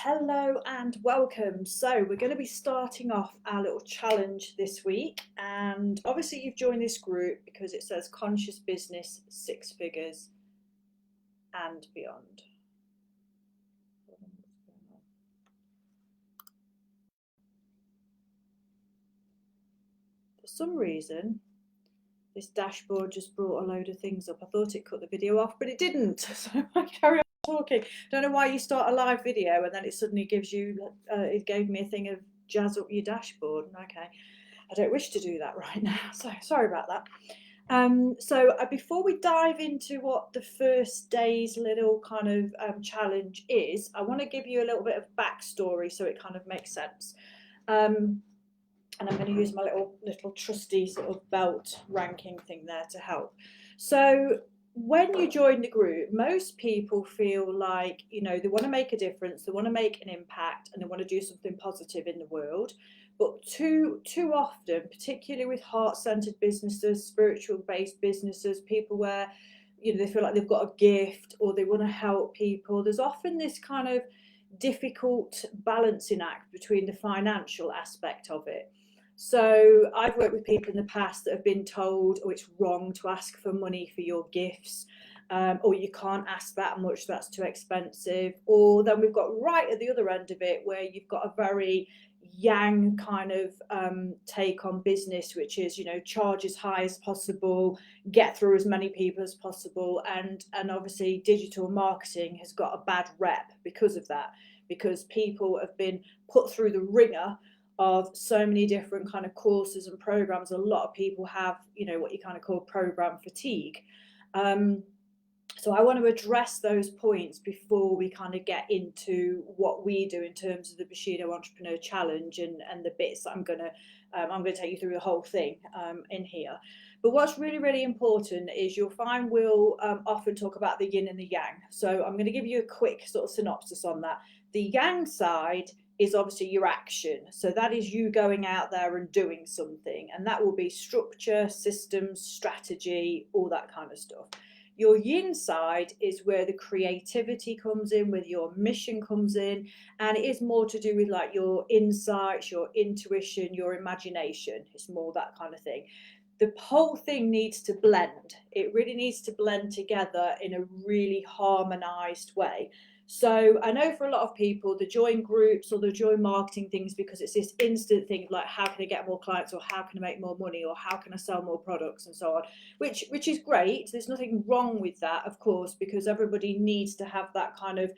Hello and welcome. So we're going to be starting off our little challenge this week, and obviously you've joined this group because it says conscious business, six figures and beyond. For some reason this dashboard just brought a load of things up. I thought it cut the video off, but it didn't. So I carry on talking. Don't know why you start a live video and then it suddenly gives you, it gave me a thing of jazz up your dashboard. Okay, I don't wish to do that right now. So sorry about that. Before we dive into what the first day's little kind of challenge is, I want to give you a little bit of backstory so it kind of makes sense. And I'm going to use my little trusty sort of belt ranking thing there to help. So when you join the group, most people feel like, you know, they want to make a difference, they want to make an impact, and they want to do something positive in the world. But too often, particularly with heart-centered businesses, spiritual-based businesses, people where, you know, they feel like they've got a gift or they want to help people, there's often this kind of difficult balancing act between the financial aspect of it. So I've worked with people in the past that have been told, oh, it's wrong to ask for money for your gifts, or you can't ask that much, that's too expensive. Or then we've got right at the other end of it where you've got a very yang kind of take on business, which is, you know, charge as high as possible, get through as many people as possible. And obviously digital marketing has got a bad rep because of that, because people have been put through the ringer of so many different kind of courses and programs. A lot of people have, you know, what you kind of call program fatigue. So I want to address those points before we kind of get into what we do in terms of the Bushido Entrepreneur Challenge and the bits that I'm going to take you through the whole thing in here. But what's really, really important is you'll find we'll often talk about the yin and the yang. So I'm going to give you a quick sort of synopsis on that. The yang side is obviously your action. So that is you going out there and doing something, and that will be structure, systems, strategy, all that kind of stuff. Your yin side is where the creativity comes in, where your mission comes in, and it is more to do with like your insights, your intuition, your imagination. It's more that kind of thing. The whole thing needs to blend. It really needs to blend together in a really harmonized way. So I know for a lot of people, they join groups or they join marketing things because it's this instant thing of like, how can I get more clients, or how can I make more money, or how can I sell more products and so on, which is great. There's nothing wrong with that, of course, because everybody needs to have that kind of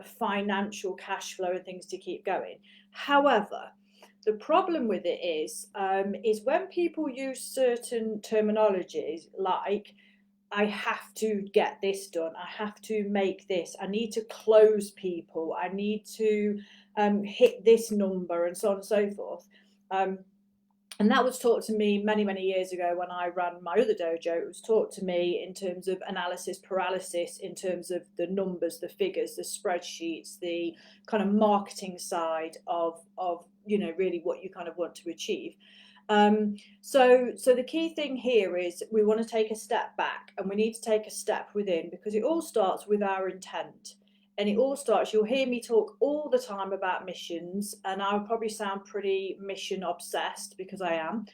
financial cash flow and things to keep going. However, the problem with it is when people use certain terminologies like, I have to get this done, I have to make this, I need to close people, I need to hit this number, and so on and so forth. And that was taught to me many, many years ago when I ran my other dojo. It was taught to me in terms of analysis paralysis, in terms of the numbers, the figures, the spreadsheets, the kind of marketing side of you know, really what you kind of want to achieve. So the key thing here is we want to take a step back, and we need to take a step within, because it all starts with our intent. And it all starts, you'll hear me talk all the time about missions, and I'll probably sound pretty mission obsessed because I am.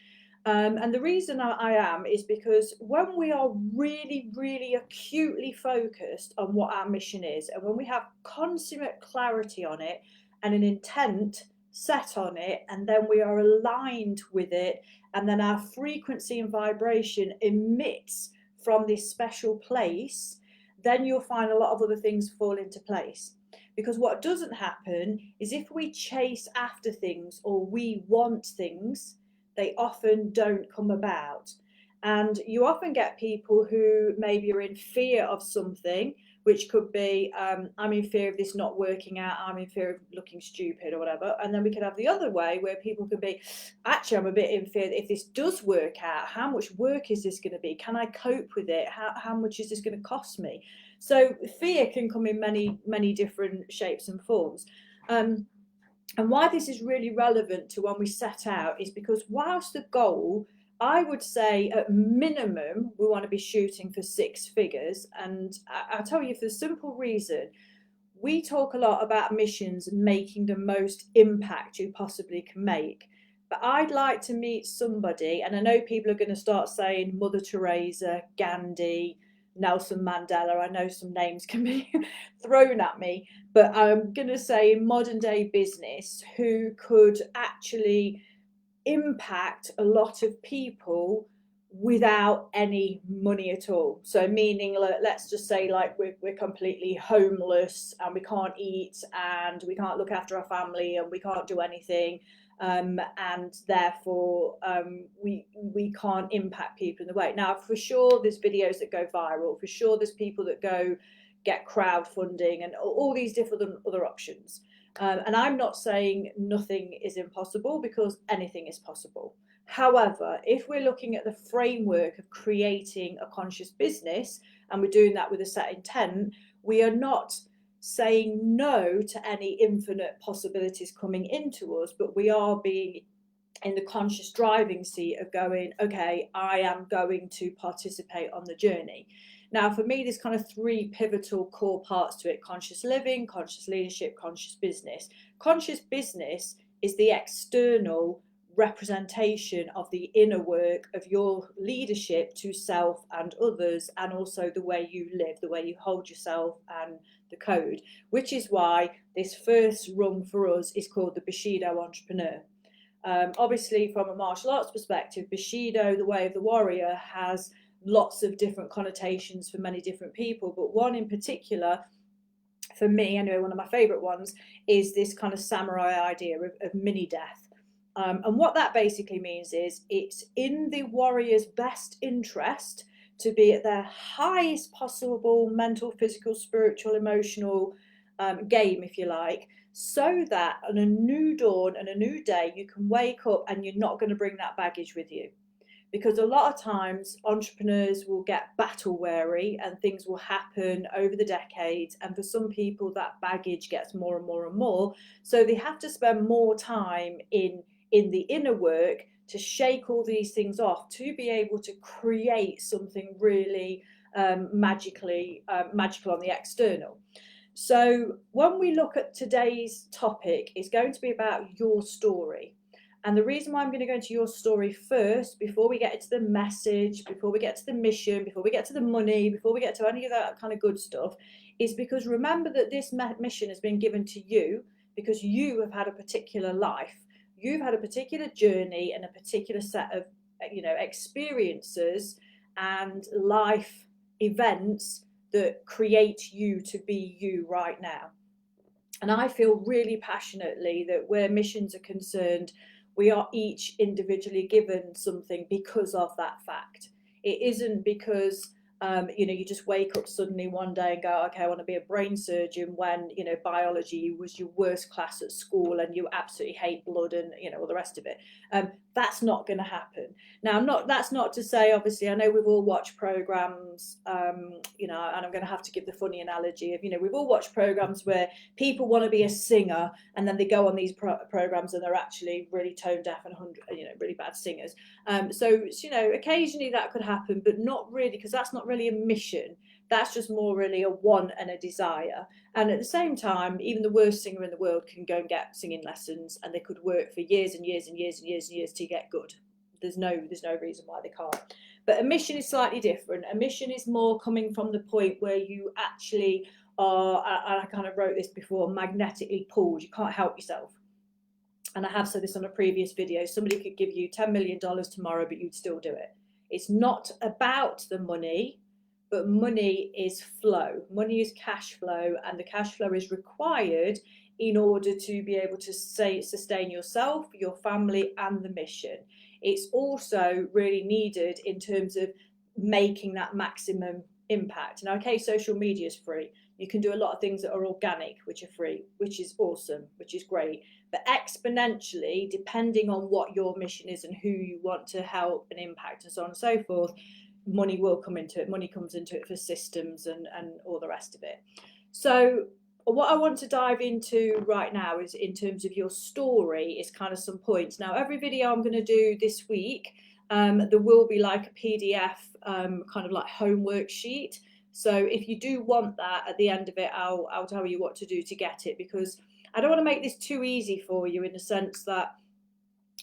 And the reason I am is because when we are really, really acutely focused on what our mission is, and when we have consummate clarity on it and an intent set on it, and then we are aligned with it, and then our frequency and vibration emits from this special place, then you'll find a lot of other things fall into place. Because what doesn't happen is if we chase after things or we want things, they often don't come about. And you often get people who maybe are in fear of something, which could be, I'm in fear of this not working out, I'm in fear of looking stupid or whatever. And then we could have the other way where people could be, actually, I'm a bit in fear that if this does work out, how much work is this going to be? Can I cope with it? How much is this going to cost me? So fear can come in many, many different shapes and forms. And why this is really relevant to when we set out is because whilst the goal, I would say at minimum, we want to be shooting for six figures. And I'll tell you for the simple reason, we talk a lot about missions and making the most impact you possibly can make. But I'd like to meet somebody, and I know people are going to start saying Mother Teresa, Gandhi, Nelson Mandela. I know some names can be thrown at me, but I'm going to say in modern day business who could actually impact a lot of people without any money at all. So meaning, let's just say like we're completely homeless and we can't eat and we can't look after our family and we can't do anything, and therefore we can't impact people in the way. Now, for sure, there's videos that go viral. For sure, there's people that go get crowdfunding and all these different other options. And I'm not saying nothing is impossible, because anything is possible. However, if we're looking at the framework of creating a conscious business and we're doing that with a set intent, we are not saying no to any infinite possibilities coming into us, but we are being in the conscious driving seat of going, okay, I am going to participate on the journey. Now, for me, there's kind of three pivotal core parts to it: conscious living, conscious leadership, conscious business. Conscious business is the external representation of the inner work of your leadership to self and others, and also the way you live, the way you hold yourself, and the code, which is why this first rung for us is called the Bushido Entrepreneur. Obviously, from a martial arts perspective, Bushido, the way of the warrior, has lots of different connotations for many different people, but one in particular, for me, anyway, one of my favorite ones, is this kind of samurai idea of mini death. And what that basically means is it's in the warrior's best interest to be at their highest possible mental, physical, spiritual, emotional game, if you like, so that on a new dawn and a new day, you can wake up and you're not going to bring that baggage with you. Because a lot of times entrepreneurs will get battle weary and things will happen over the decades, and for some people that baggage gets more and more and more, so they have to spend more time in the inner work to shake all these things off, to be able to create something really magical on the external. So when we look at today's topic, it's going to be about your story. And the reason why I'm going to go into your story first, before we get into the message, before we get to the mission, before we get to the money, before we get to any of that kind of good stuff, is because remember that this mission has been given to you because you have had a particular life. You've had a particular journey and a particular set of, experiences and life events that create you to be you right now. And I feel really passionately that where missions are concerned, we are each individually given something because of that fact. It isn't because you just wake up suddenly one day and go, okay, I want to be a brain surgeon, when biology was your worst class at school and you absolutely hate blood and all the rest of it. That's not going to happen. Now, that's not to say, obviously, I know we've all watched programs, and I'm going to have to give the funny analogy of, we've all watched programs where people want to be a singer and then they go on these programs and they're actually really tone deaf and really bad singers. So occasionally that could happen, but not really, because that's not really a mission. That's just more really a want and a desire. And at the same time, even the worst singer in the world can go and get singing lessons, and they could work for years and years and years and years and years to get good. There's no reason why they can't. But a mission is slightly different. A mission is more coming from the point where you actually are, and I kind of wrote this before, magnetically pulled. You can't help yourself. And I have said this on a previous video, somebody could give you $10 million tomorrow, but you'd still do it. It's not about the money, but money is flow. Money is cash flow, and the cash flow is required in order to be able to sustain yourself, your family, and the mission. It's also really needed in terms of making that maximum impact. Now, okay, social media is free. You can do a lot of things that are organic, which are free, which is awesome, which is great. But exponentially, depending on what your mission is and who you want to help and impact and so on and so forth, money will come into it. Money comes into it for systems and all the rest of it. So what I want to dive into right now is, in terms of your story, is kind of some points. Now, every video I'm going to do this week, there will be like a PDF kind of like homework sheet So if you do want that, at the end of it, I'll tell you what to do to get it, because I don't want to make this too easy for you, in the sense that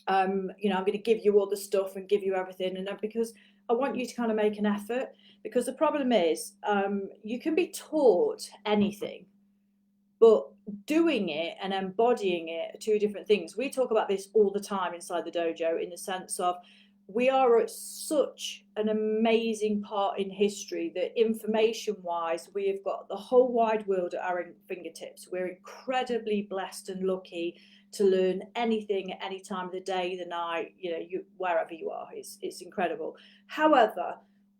you know, I'm going to give you all the stuff and give you everything, and because I want you to kind of make an effort. Because the problem is, you can be taught anything, but doing it and embodying it are two different things. We talk about this all the time inside the dojo, in the sense of, we are at such an amazing part in history that information wise, we have got the whole wide world at our fingertips. We're incredibly blessed and lucky to learn anything at any time of the day, the night, you know, wherever you are. It's incredible. However,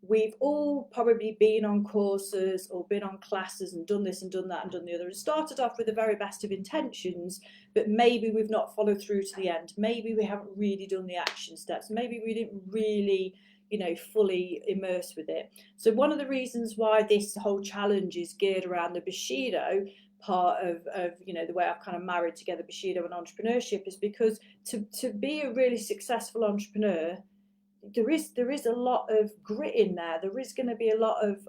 we've all probably been on courses or been on classes and done this and done that and done the other, and started off with the very best of intentions, but maybe we've not followed through to the end. Maybe we haven't really done the action steps. Maybe we didn't really, you know, fully immerse with it. So one of the reasons why this whole challenge is geared around the Bushido part of you know, the way I've kind of married together Bushido and entrepreneurship, is because to be a really successful entrepreneur, there is a lot of grit in there. There is going to be a lot of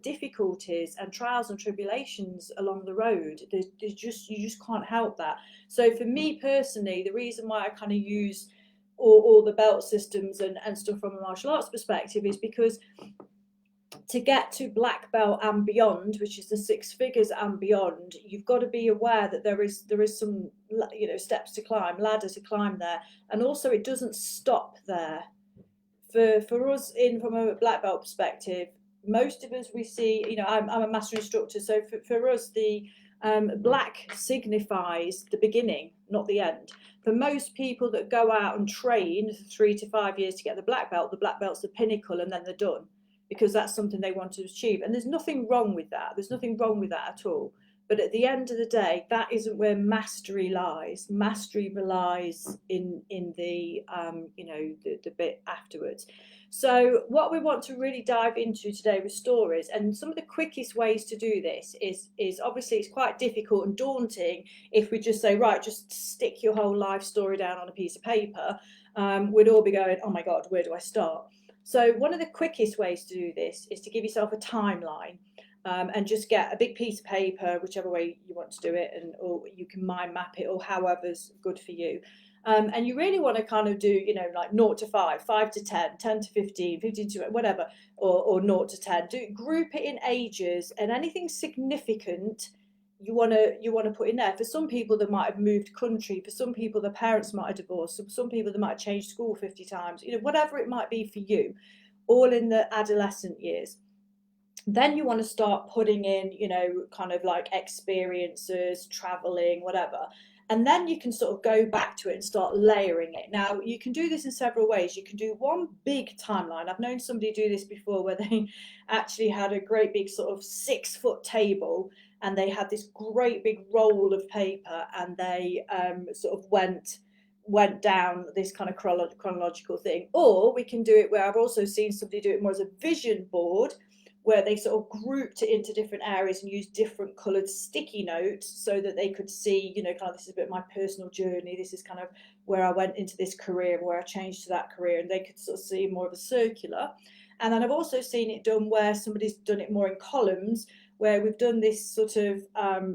difficulties and trials and tribulations along the road. There's just, you just can't help that. So for me personally, the reason why I kind of use all the belt systems and stuff from a martial arts perspective is because to get to black belt and beyond, which is the 6 figures and beyond, you've got to be aware that there is some, you know, steps to climb, ladder to climb there, and also it doesn't stop there. For us, from a black belt perspective, most of us, we see, you know, I'm a master instructor, so for us, the black signifies the beginning, not the end. For most people that go out and train for 3 to 5 years to get the black belt's the pinnacle, and then they're done, because that's something they want to achieve. And there's nothing wrong with that. There's nothing wrong with that at all. But at the end of the day, that isn't where mastery lies. Mastery relies in the you know, the bit afterwards. So what we want to really dive into today with stories, and some of the quickest ways to do this is obviously, it's quite difficult and daunting if we just say, right, just stick your whole life story down on a piece of paper. We'd all be going, oh my God, where do I start? So one of the quickest ways to do this is to give yourself a timeline. And just get a big piece of paper, whichever way you want to do it, and or you can mind map it, or however's good for you. And you really want to kind of do, you know, like 0 to 5, 5 to 10, 10 to 15, 15 to whatever, or 0 to 10. Group it in ages, and anything significant you want to put in there. For some people, they might have moved country. For some people, their parents might have divorced. For some people, they might have changed school 50 times. You know, whatever it might be for you, all in the adolescent years. Then you want to start putting in, you know, kind of like experiences, traveling, whatever. And then you can sort of go back to it and start layering it. Now, you can do this in several ways. You can do one big timeline. I've known somebody do this before, where they actually had a great big sort of 6-foot table, and they had this great big roll of paper, and they sort of went down this kind of chronological thing. Or we can do it where I've also seen somebody do it more as a vision board, where they sort of grouped it into different areas and used different coloured sticky notes so that they could see, you know, kind of, this is a bit of my personal journey. This is kind of where I went into this career, where I changed to that career, and they could sort of see more of a circular. And then I've also seen it done where somebody's done it more in columns, where we've done this sort of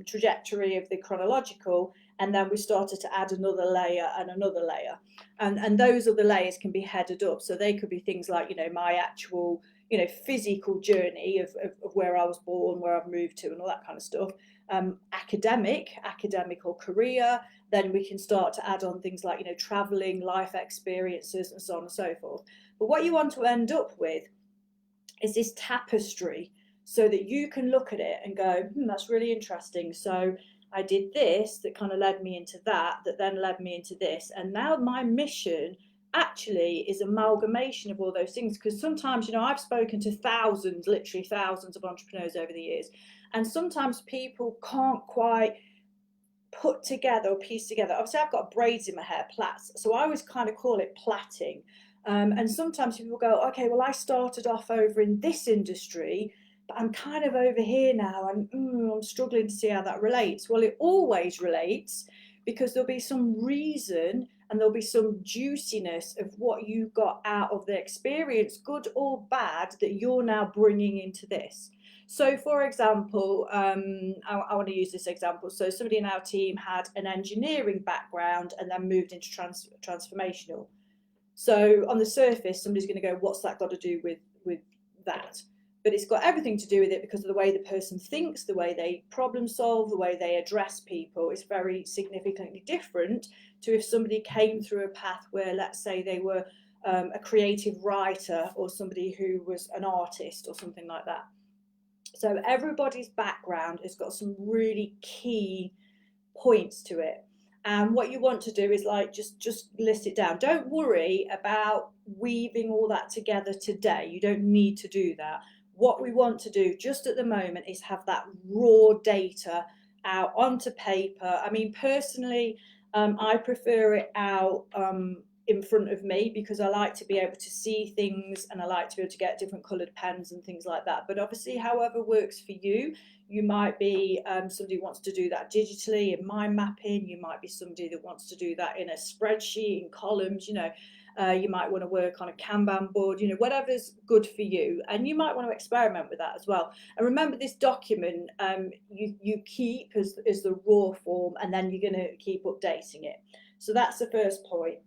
trajectory of the chronological, and then we started to add another layer and another layer. And those other layers can be headed up. So they could be things like, you know, my actual, you know, physical journey of where I was born, where I've moved to, and all that kind of stuff. Academic or career. Then we can start to add on things like, you know, traveling, life experiences, and so on and so forth. But what you want to end up with is this tapestry, so that you can look at it and go, that's really interesting. So I did this, that kind of led me into that then led me into this. And now my mission actually is amalgamation of all those things. Because sometimes, you know, I've spoken to thousands, literally thousands of entrepreneurs over the years, and sometimes people can't quite put together or piece together. Obviously, I've got braids in my hair, plaits, so I always kind of call it plaiting. And sometimes people go, okay, well, I started off over in this industry, but I'm kind of over here now, and I'm struggling to see how that relates. Well, it always relates, because there'll be some reason and there'll be some juiciness of what you got out of the experience, good or bad, that you're now bringing into this. So, for example, I want to use this example. So, somebody in our team had an engineering background and then moved into transformational. So, on the surface, somebody's going to go, "What's that got to do with that?" But it's got everything to do with it because of the way the person thinks, the way they problem solve, the way they address people is very significantly different to if somebody came through a path where, let's say, they were a creative writer or somebody who was an artist or something like that. So everybody's background has got some really key points to it. And what you want to do is like just list it down. Don't worry about weaving all that together today. You don't need to do that. What we want to do just at the moment is have that raw data out onto paper. I mean, personally, I prefer it out in front of me because I like to be able to see things and I like to be able to get different coloured pens and things like that. But obviously, however works for you. You might be somebody who wants to do that digitally in mind mapping. You might be somebody that wants to do that in a spreadsheet, in columns, you know. You might want to work on a Kanban board, you know, whatever's good for you. And you might want to experiment with that as well. And remember, this document you keep as the raw form, and then you're going to keep updating it. So that's the first point.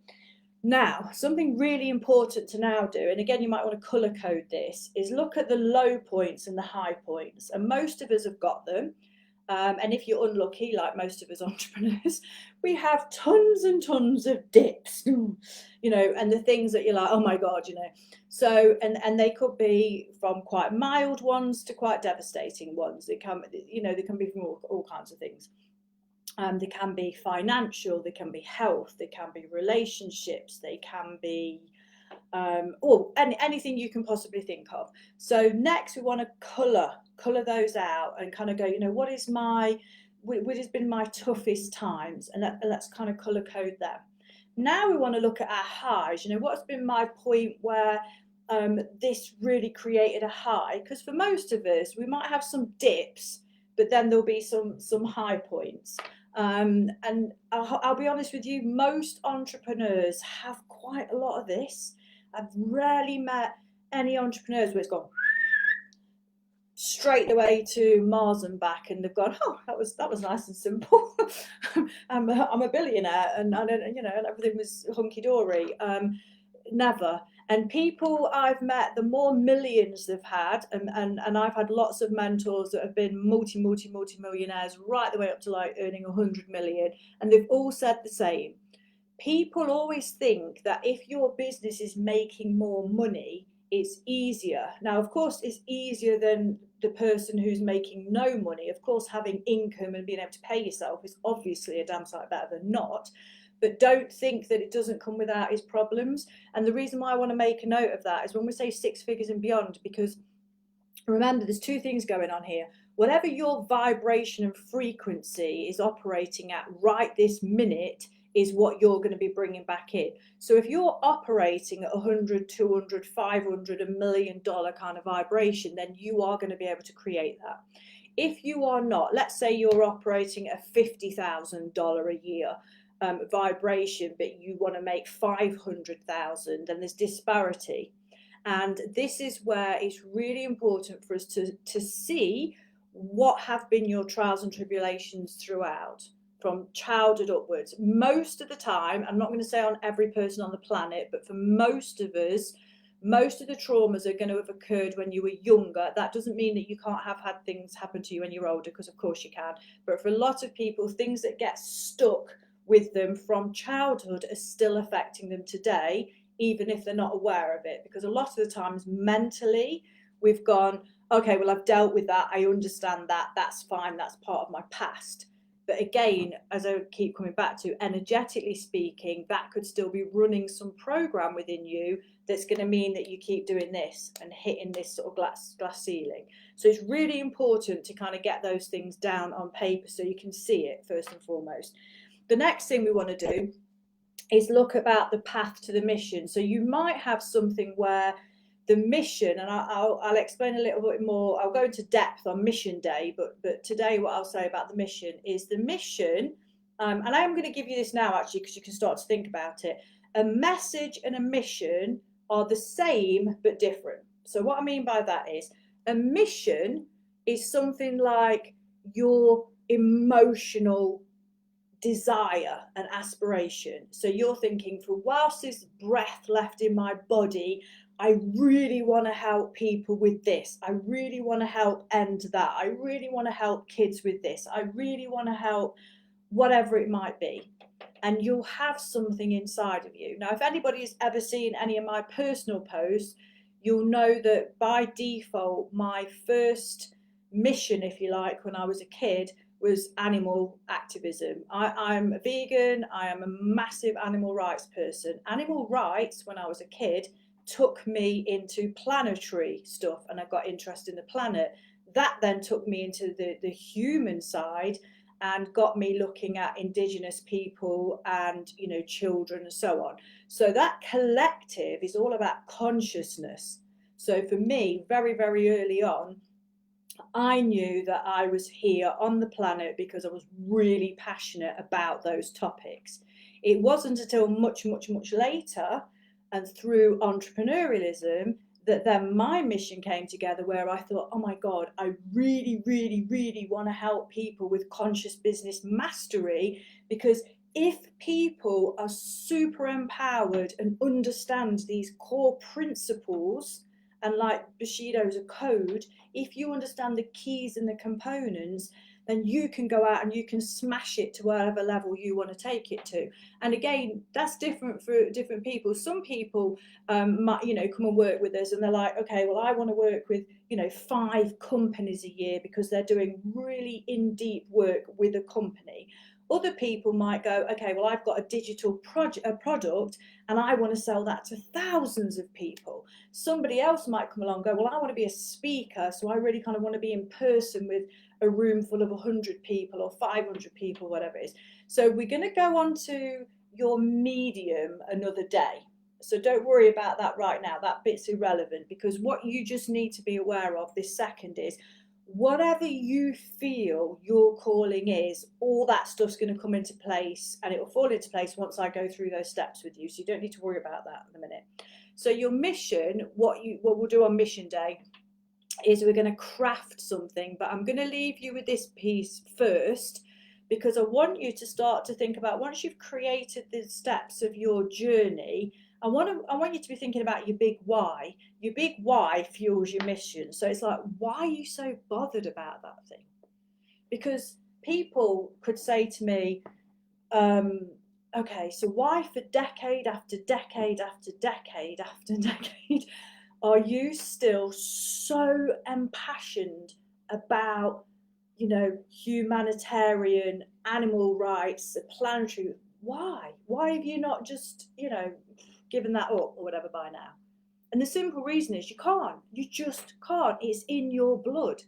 Now, something really important to now do, and again, you might want to colour code this, is look at the low points and the high points. And most of us have got them. And if you're unlucky, like most of us entrepreneurs, we have tons and tons of dips, you know, and the things that you're like, oh my God, you know. So, and they could be from quite mild ones to quite devastating ones. They can, you know, they can be from all kinds of things. They can be financial, they can be health, they can be relationships, they can be anything you can possibly think of. So next we want to colour those out and kind of go, you know, what has been my toughest times, and let's kind of colour code them. Now we want to look at our highs. You know, what's been my point where this really created a high? Because for most of us, we might have some dips, but then there'll be some high points. And I'll be honest with you, most entrepreneurs have quite a lot of this. I've rarely met any entrepreneurs where it's gone straight away to Mars and back, and they've gone, oh, that was nice and simple. I'm a billionaire, and you know, and everything was hunky dory. Never. And people I've met, the more millions they've had, and I've had lots of mentors that have been multi-millionaires right the way up to like earning 100 million, and they've all said the same. People always think that if your business is making more money, it's easier. Now, of course, it's easier than the person who's making no money. Of course, having income and being able to pay yourself is obviously a damn sight better than not. But don't think that it doesn't come without its problems. And the reason why I want to make a note of that is when we say 6 figures and beyond, because remember, there's two things going on here. Whatever your vibration and frequency is operating at right this minute is what you're going to be bringing back in. So if you're operating at 100, 200, 500, $1 million kind of vibration, then you are going to be able to create that. If you are not, let's say you're operating at $50,000 a year vibration, but you want to make 500,000, then there's disparity. And this is where it's really important for us to see what have been your trials and tribulations throughout, from childhood upwards. Most of the time, I'm not going to say on every person on the planet, but for most of us, most of the traumas are going to have occurred when you were younger. That doesn't mean that you can't have had things happen to you when you're older, because of course you can. But for a lot of people, things that get stuck with them from childhood are still affecting them today, even if they're not aware of it. Because a lot of the times mentally we've gone, okay, well, I've dealt with that, I understand that, that's fine, that's part of my past. But again, as I keep coming back to, energetically speaking, that could still be running some program within you that's going to mean that you keep doing this and hitting this sort of glass ceiling. So it's really important to kind of get those things down on paper so you can see it first and foremost. The next thing we want to do is look about the path to the mission. So you might have something where the mission, and I'll explain a little bit more, I'll go into depth on mission day, but today what I'll say about the mission is the mission, and I am going to give you this now actually, because you can start to think about it. A message and a mission are the same but different. So what I mean by that is, a mission is something like your emotional desire and aspiration. So you're thinking, for whilst there's breath left in my body, I really want to help people with this. I really want to help end that. I really want to help kids with this. I really want to help whatever it might be. And you'll have something inside of you. Now, if anybody's ever seen any of my personal posts, you'll know that by default, my first mission, if you like, when I was a kid, was animal activism. I'm a vegan. I am a massive animal rights person. Animal rights, when I was a kid, took me into planetary stuff, and I got interested in the planet. That then took me into the human side and got me looking at indigenous people and, you know, children and so on. So that collective is all about consciousness. So for me, very, very early on, I knew that I was here on the planet because I was really passionate about those topics. It wasn't until much, much, much later and through entrepreneurialism that then my mission came together, where I thought, oh my God, I really, really, really want to help people with conscious business mastery, because if people are super empowered and understand these core principles, and like Bushido's a code, if you understand the keys and the components, then you can go out and you can smash it to whatever level you want to take it to. And again, that's different for different people. Some people might, you know, come and work with us and they're like, okay, well, I want to work with, you know, 5 companies a year because they're doing really in-deep work with a company. Other people might go, okay, well, I've got a digital product and I want to sell that to thousands of people. Somebody else might come along and go, well, I want to be a speaker, so I really kind of want to be in person with a room full of 100 people or 500 people, whatever it is. So we're going to go on to your medium another day. So don't worry about that right now. That bit's irrelevant, because what you just need to be aware of this second is, whatever you feel your calling is, all that stuff's going to come into place, and it will fall into place once I go through those steps with you. So you don't need to worry about that in a minute. So your mission, what we'll do on mission day is we're going to craft something, but I'm going to leave you with this piece first, because I want you to start to think about, once you've created the steps of your journey, I want you to be thinking about your big why. Your big why fuels your mission. So it's like, why are you so bothered about that thing? Because people could say to me, okay, so why for decade after decade after decade after decade are you still so impassioned about, you know, humanitarian, animal rights, planetary? Why have you not just, you know, given that up or whatever by now? And the simple reason is, you just can't. It's in your blood.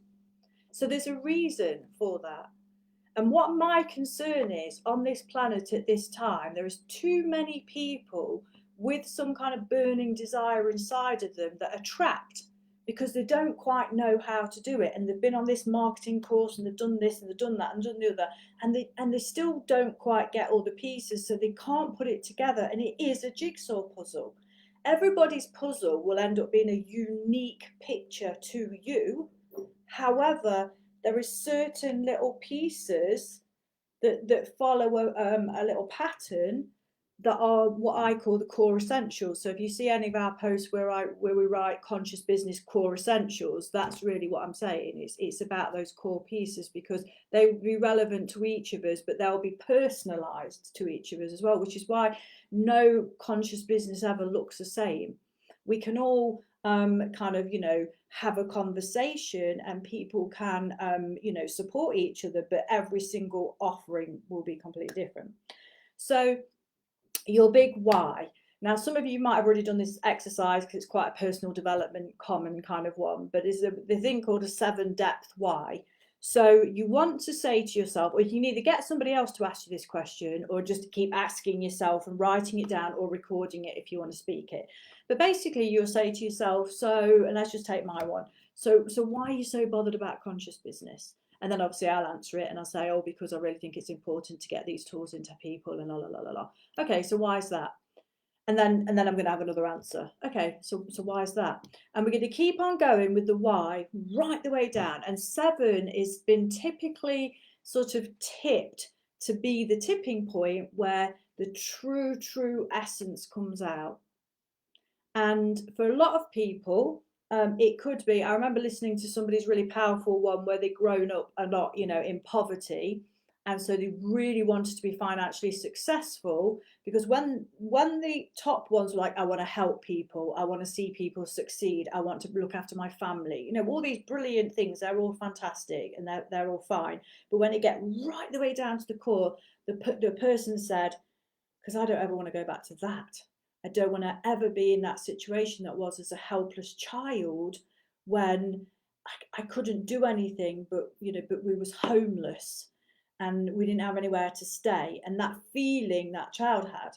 So there's a reason for that. And what my concern is, on this planet at this time, there is too many people with some kind of burning desire inside of them that are trapped because they don't quite know how to do it. And they've been on this marketing course and they've done this and they've done that and done the other. And they still don't quite get all the pieces, so they can't put it together. And it is a jigsaw puzzle. Everybody's puzzle will end up being a unique picture to you. However, there is certain little pieces that follow a little pattern that are what I call the core essentials. So if you see any of our posts where we write conscious business core essentials, that's really what I'm saying. It's about those core pieces, because they will be relevant to each of us, but they'll be personalized to each of us as well, which is why no conscious business ever looks the same. We can all kind of, you know, have a conversation and people can, you know, support each other, but every single offering will be completely different. So your big why. Now, some of you might have already done this exercise because it's quite a personal development, common kind of one, but it's the thing called a 7-depth why. So you want to say to yourself, or you can either get somebody else to ask you this question, or just keep asking yourself and writing it down or recording it if you want to speak it. But basically you'll say to yourself, so, and let's just take my one. So why are you so bothered about conscious business? And then obviously I'll answer it and I'll say, oh, because I really think it's important to get these tools into people and la la la la la. Okay, so why is that? And then I'm going to have another answer. Okay, so why is that? And we're going to keep on going with the why right the way down. And 7 is been typically sort of tipped to be the tipping point where the true essence comes out. And for a lot of people, it could be, I remember listening to somebody's really powerful one where they'd grown up a lot, in poverty. And so they really wanted to be financially successful, because when the top ones were like, I want to help people, I want to see people succeed, I want to look after my family, all these brilliant things, they're all fantastic and they're all fine. But when it get right the way down to the core, the person said, because I don't ever want to go back to that. I don't want to ever be in that situation that was as a helpless child, when I couldn't do anything, but we was homeless and we didn't have anywhere to stay, and that feeling that child had.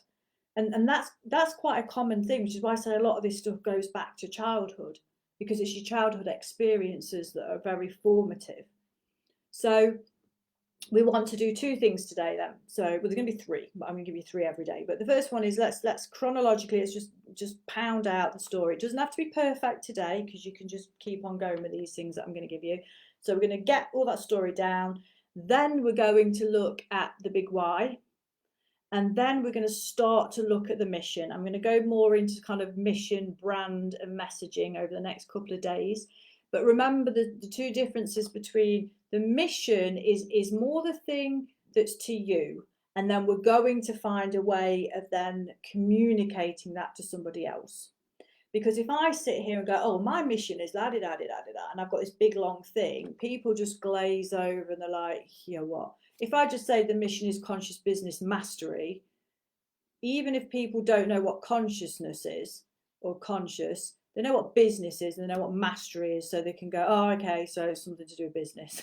And that's quite a common thing, which is why I say a lot of this stuff goes back to childhood, because it's your childhood experiences that are very formative. So we want to do 2 things today then. So there's going to be 3, but I'm going to give you 3 every day. But the first one is let's chronologically, let's just pound out the story. It doesn't have to be perfect today, because you can just keep on going with these things that I'm going to give you. So we're going to get all that story down. Then we're going to look at the big why. And then we're going to start to look at the mission. I'm going to go more into kind of mission, brand, and messaging over the next couple of days. But remember, the 2 differences between the mission is more the thing that's to you. And then we're going to find a way of then communicating that to somebody else. Because if I sit here and go, oh, my mission is da da da da da da, and I've got this big long thing, people just glaze over and they're like, yeah, what? If I just say the mission is conscious business mastery, even if people don't know what consciousness is or conscious, they know what business is and they know what mastery is, so they can go, oh, okay, so it's something to do with business.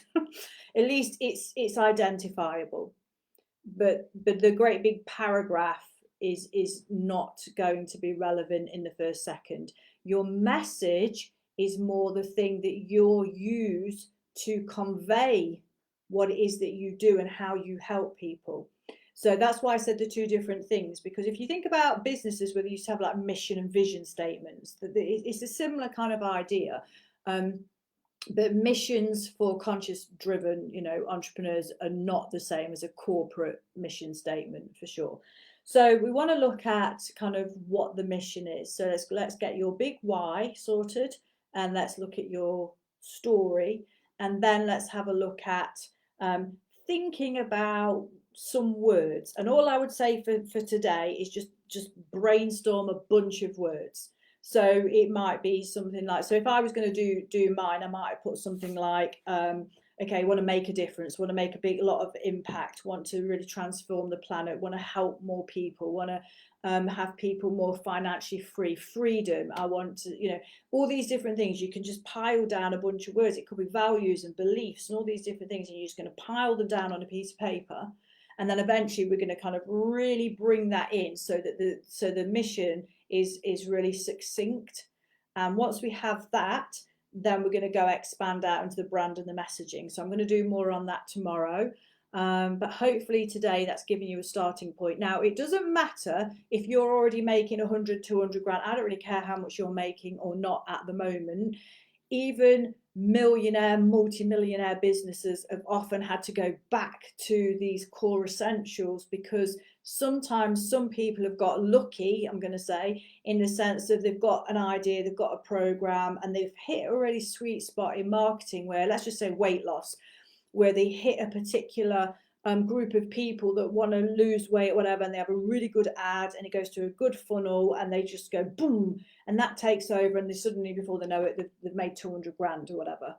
At least it's identifiable. But the great big paragraph is not going to be relevant in the first second. Your message is more the thing that you'll use to convey what it is that you do and how you help people. So that's why I said the 2 different things, because if you think about businesses where they used to have like mission and vision statements, it's a similar kind of idea. But missions for conscious driven entrepreneurs are not the same as a corporate mission statement, for sure. So we want to look at kind of what the mission is. So let's get your big why sorted, and let's look at your story, and then let's have a look at thinking about some words. And all I would say for today is just brainstorm a bunch of words. So it might be something like, so if I was going to do mine, I might put something like, okay, want to make a difference, want to make a lot of impact, want to really transform the planet, want to help more people, want to have people more financially free, freedom. I want to, all these different things. You can just pile down a bunch of words. It could be values and beliefs and all these different things, and you're just going to pile them down on a piece of paper. And then eventually we're going to kind of really bring that in, so that the mission is really succinct. And once we have that, then we're going to go expand out into the brand and the messaging. So I'm going to do more on that tomorrow. But hopefully today that's giving you a starting point. Now, it doesn't matter if you're already making 100, 200 grand. I don't really care how much you're making or not at the moment. Even millionaire, multi-millionaire businesses have often had to go back to these core essentials, because sometimes some people have got lucky, I'm going to say, in the sense that they've got an idea, they've got a program, and they've hit a really sweet spot in marketing where, let's just say weight loss, where they hit a particular group of people that want to lose weight or whatever, and they have a really good ad and it goes to a good funnel and they just go boom, and that takes over, and they suddenly, before they know it, they've made 200 grand or whatever,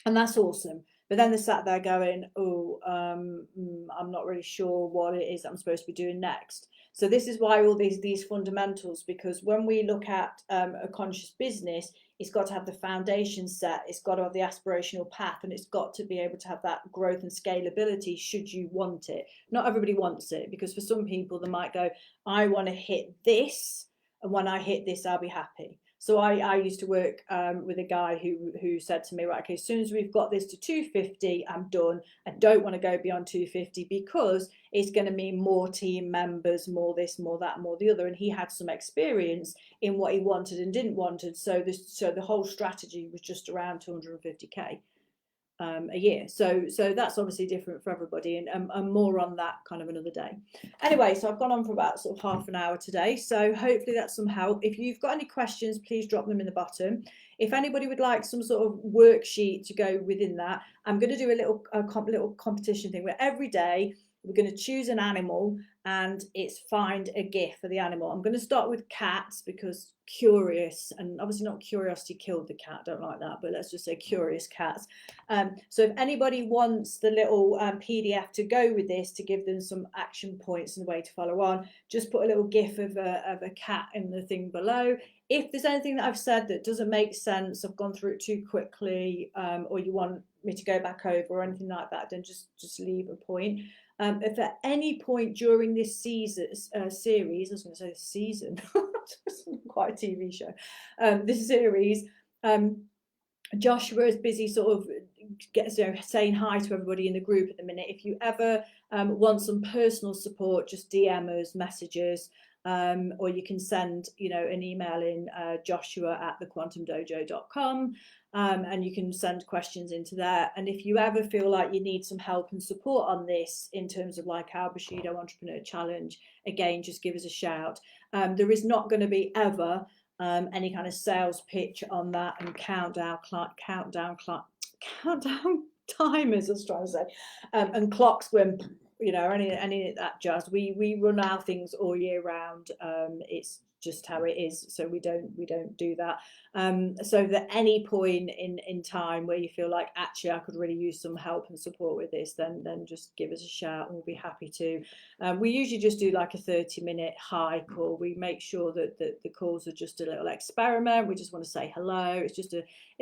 and that's awesome. But then they sat there going, oh, I'm not really sure what it is that I'm supposed to be doing next. So this is why all these fundamentals, because when we look at a conscious business, it's got to have the foundation set, it's got to have the aspirational path, and it's got to be able to have that growth and scalability should you want it. Not everybody wants it, because for some people they might go, I want to hit this, and when I hit this I'll be happy. So I used to work with a guy who said to me, right, okay, as soon as we've got this to 250, I'm done. I don't want to go beyond 250 because it's going to mean more team members, more this, more that, more the other. And he had some experience in what he wanted and didn't wanted. So the whole strategy was just around 250k. A year. So that's obviously different for everybody, and more on that kind of another day. Anyway, so I've gone on for about sort of half an hour today. So hopefully that's some help. If you've got any questions, please drop them in the bottom. If anybody would like some sort of worksheet to go within that, I'm going to do a little competition thing where every day we're going to choose an animal and it's find a GIF for the animal. I'm going to start with cats because curious, and obviously not curiosity killed the cat, don't like that, but let's just say curious cats. So if anybody wants the little PDF to go with this to give them some action points and a way to follow on, just put a little GIF of a cat in the thing below. If there's anything that I've said that doesn't make sense, I've gone through it too quickly, or you want me to go back over or anything like that, then just leave a point. If at any point during this season series, I was going to say season, it's quite a TV show, this series, Joshua is busy sort of saying hi to everybody in the group at the minute. If you ever want some personal support, just DM us, messages, or you can send an email in joshua@thequantumdojo.com, and you can send questions into there. And if you ever feel like you need some help and support on this in terms of like our Bushido Entrepreneur Challenge, again, just give us a shout. There is not going to be ever any kind of sales pitch on that, and countdown timers, I was trying to say, and clocks when any of that jazz. We run our things all year round. It's just how it is, so we don't do that. So at any point in time where you feel like actually I could really use some help and support with this, then just give us a shout and we'll be happy to. We usually just do like a 30-minute high call. We make sure that the calls are just a little experiment. We just want to say hello. It's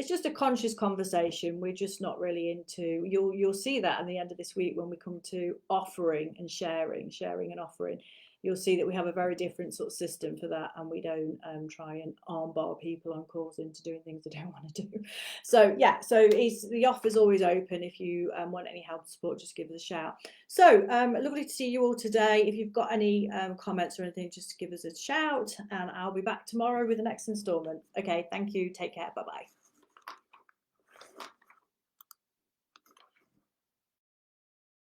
just a conscious conversation. We're just not really into, you'll see that at the end of this week when we come to offering and sharing and offering. You'll see that we have a very different sort of system for that, and we don't try and armbar people on calls into doing things they don't want to do. So yeah, so the offer's always open. If you want any help or support, just give us a shout. So lovely to see you all today. If you've got any comments or anything, just give us a shout, and I'll be back tomorrow with the next instalment. Okay, thank you. Take care. Bye bye.